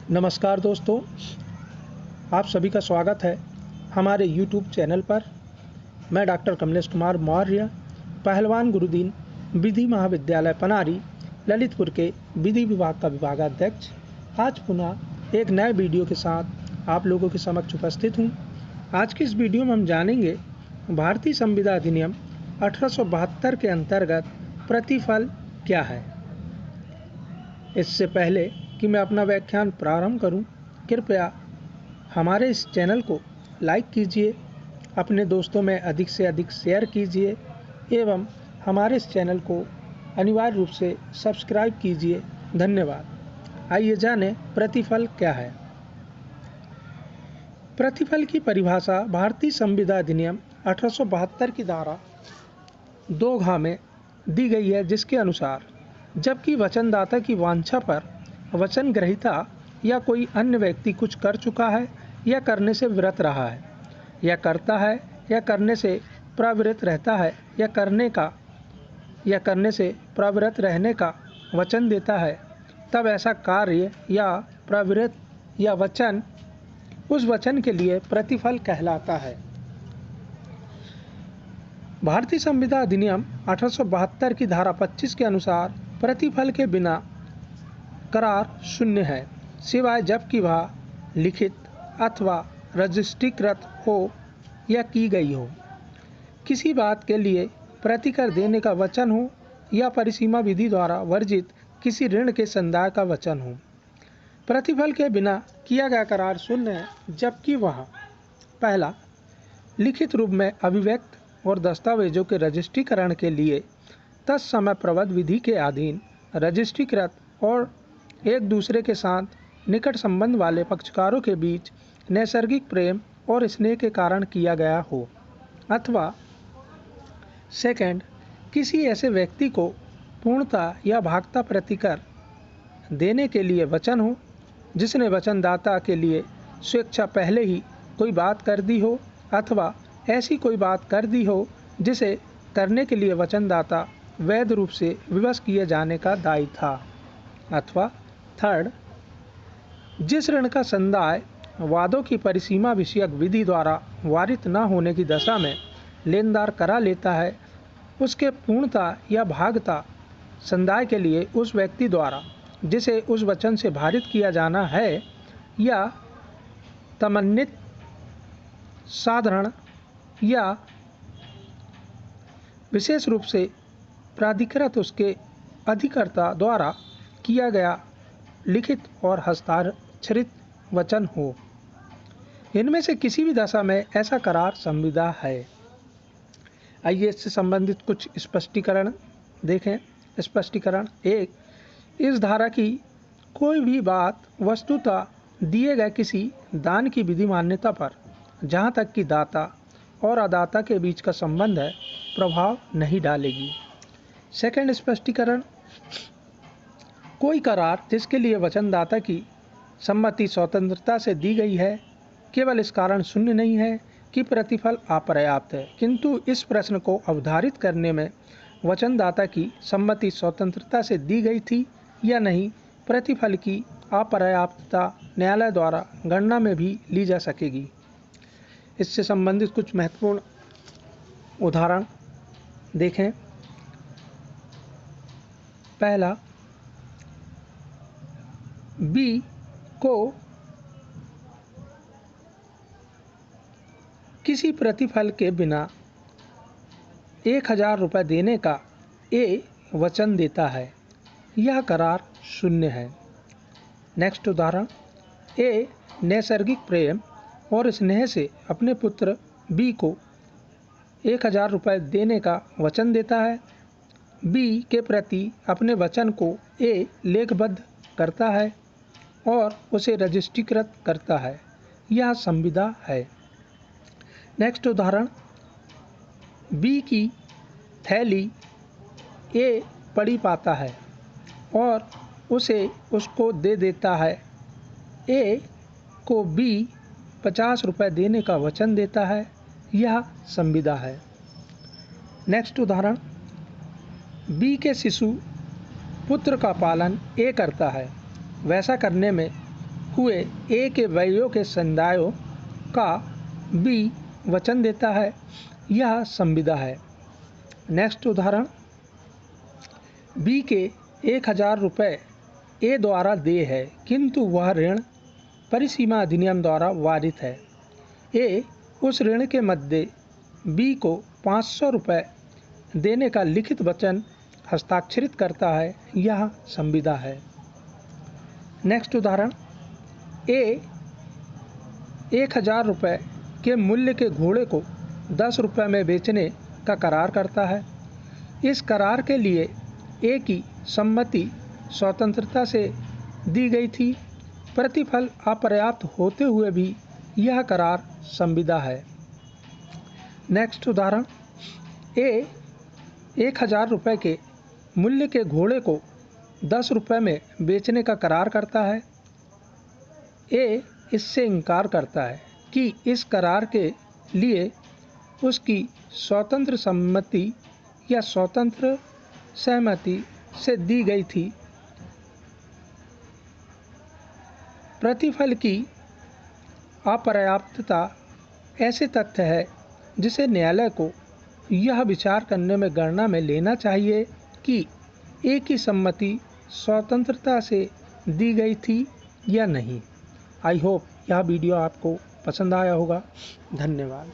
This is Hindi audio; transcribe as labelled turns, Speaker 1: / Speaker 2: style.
Speaker 1: नमस्कार दोस्तों, आप सभी का स्वागत है हमारे YouTube चैनल पर। मैं डॉक्टर कमलेश कुमार मौर्य, पहलवान गुरुदीन विधि महाविद्यालय पनारी, ललितपुर के विधि विभाग का विभागाध्यक्ष, आज पुनः एक नए वीडियो के साथ आप लोगों के समक्ष उपस्थित हूँ। आज की इस वीडियो में हम जानेंगे भारतीय संविदा अधिनियम 1872 के अंतर्गत प्रतिफल क्या है। इससे पहले कि मैं अपना व्याख्यान प्रारंभ करूं, कृपया हमारे इस चैनल को लाइक कीजिए, अपने दोस्तों में अधिक से अधिक शेयर कीजिए एवं हमारे इस चैनल को अनिवार्य रूप से सब्सक्राइब कीजिए। धन्यवाद। आइए जानें प्रतिफल क्या है। प्रतिफल की परिभाषा भारतीय संविदा अधिनियम 1872 की धारा 2 में दी गई है, जिसके अनुसार जबकि वचनदाता की वांछा पर वचन ग्रहीता या कोई अन्य व्यक्ति कुछ कर चुका है या करने से विरत रहा है या करता है या करने से प्रवृत्त रहता है या करने से प्रवृत्त रहने का वचन देता है, तब ऐसा कार्य या प्रवृत्ति या वचन उस वचन के लिए प्रतिफल कहलाता है। भारतीय संविदा अधिनियम 1872 की धारा 25 के अनुसार प्रतिफल के बिना करार शून्य है, सिवाय जबकि वह लिखित अथवा रजिस्ट्रीकृत हो या की गई हो, किसी बात के लिए प्रतिकर देने का वचन हो या परिसीमा विधि द्वारा वर्जित किसी ऋण के संदाय का वचन हो। प्रतिफल के बिना किया गया करार शून्य है, जबकि वह पहला लिखित रूप में अभिव्यक्त और दस्तावेजों के रजिस्ट्रीकरण के लिए तत्समय प्रबद्ध विधि के अधीन रजिस्ट्रीकृत और एक दूसरे के साथ निकट संबंध वाले पक्षकारों के बीच नैसर्गिक प्रेम और स्नेह के कारण किया गया हो, अथवा सेकंड किसी ऐसे व्यक्ति को पूर्णता या भागता प्रतिकर देने के लिए वचन हो जिसने वचनदाता के लिए स्वेच्छा पहले ही कोई बात कर दी हो, अथवा ऐसी कोई बात कर दी हो जिसे करने के लिए वचनदाता वैध रूप से विवश किए जाने का दायी था, अथवा थर्ड जिस ऋण का संदाय वादों की परिसीमा विषयक विधि द्वारा वारित न होने की दशा में लेनदार करा लेता है, उसके पूर्णता या भागता संदाय के लिए उस व्यक्ति द्वारा जिसे उस वचन से भारित किया जाना है या तमन्नित साधारण या विशेष रूप से प्राधिकृत उसके अधिकर्ता द्वारा किया गया लिखित और हस्ताक्षरित वचन हो। इनमें से किसी भी दशा में ऐसा करार संविदा है। आइए इससे संबंधित कुछ स्पष्टीकरण देखें। स्पष्टीकरण 1, इस धारा की कोई भी बात वस्तुतः दिए गए किसी दान की विधि मान्यता पर, जहाँ तक कि दाता और अदाता के बीच का संबंध है, प्रभाव नहीं डालेगी। सेकंड स्पष्टीकरण, कोई करार जिसके लिए वचनदाता की सम्मति स्वतंत्रता से दी गई है केवल इस कारण शून्य नहीं है कि प्रतिफल अपर्याप्त है, किंतु इस प्रश्न को अवधारित करने में वचनदाता की सम्मति स्वतंत्रता से दी गई थी या नहीं, प्रतिफल की अपर्याप्तता न्यायालय द्वारा गणना में भी ली जा सकेगी। इससे संबंधित कुछ महत्वपूर्ण उदाहरण देखें। पहला, बी को किसी प्रतिफल के बिना 1000 रुपये देने का ए वचन देता है, यह करार शून्य है। नेक्स्ट उदाहरण, ए नैसर्गिक प्रेम और स्नेह से अपने पुत्र बी को 1000 रुपये देने का वचन देता है। बी के प्रति अपने वचन को ए लेखबद्ध करता है और उसे रजिस्ट्रीकृत करता है, यह संविदा है। नेक्स्ट उदाहरण, बी की थैली ए पड़ी पाता है और उसे उसको दे देता है। ए को बी 50 रुपये देने का वचन देता है, यह संविदा है। नेक्स्ट उदाहरण, बी के शिशु पुत्र का पालन ए करता है, वैसा करने में हुए ए के व्ययों के समुदायों का बी वचन देता है, यह संविदा है। नेक्स्ट उदाहरण, बी के 1000 रुपये ए द्वारा देय है, किंतु वह ऋण परिसीमा अधिनियम द्वारा वारित है। ए उस ऋण के मध्य बी को 500 रुपये देने का लिखित वचन हस्ताक्षरित करता है, यह संविदा है। नेक्स्ट उदाहरण, ए 1000 रुपये के मूल्य के घोड़े को 10 रुपये में बेचने का करार करता है। इस करार के लिए ए की सम्मति स्वतंत्रता से दी गई थी। प्रतिफल अपर्याप्त होते हुए भी यह करार संविदा है। नेक्स्ट उदाहरण, ए 1000 रुपये के मूल्य के घोड़े को 10 रुपये में बेचने का करार करता है। ए इससे इनकार करता है कि इस करार के लिए उसकी स्वतंत्र सम्मति या स्वतंत्र सहमति से दी गई थी। प्रतिफल की अपर्याप्तता ऐसे तथ्य है जिसे न्यायालय को यह विचार करने में गणना में लेना चाहिए कि ए की सम्मति स्वतंत्रता से दी गई थी या नहीं। आई होप यह वीडियो आपको पसंद आया होगा। धन्यवाद।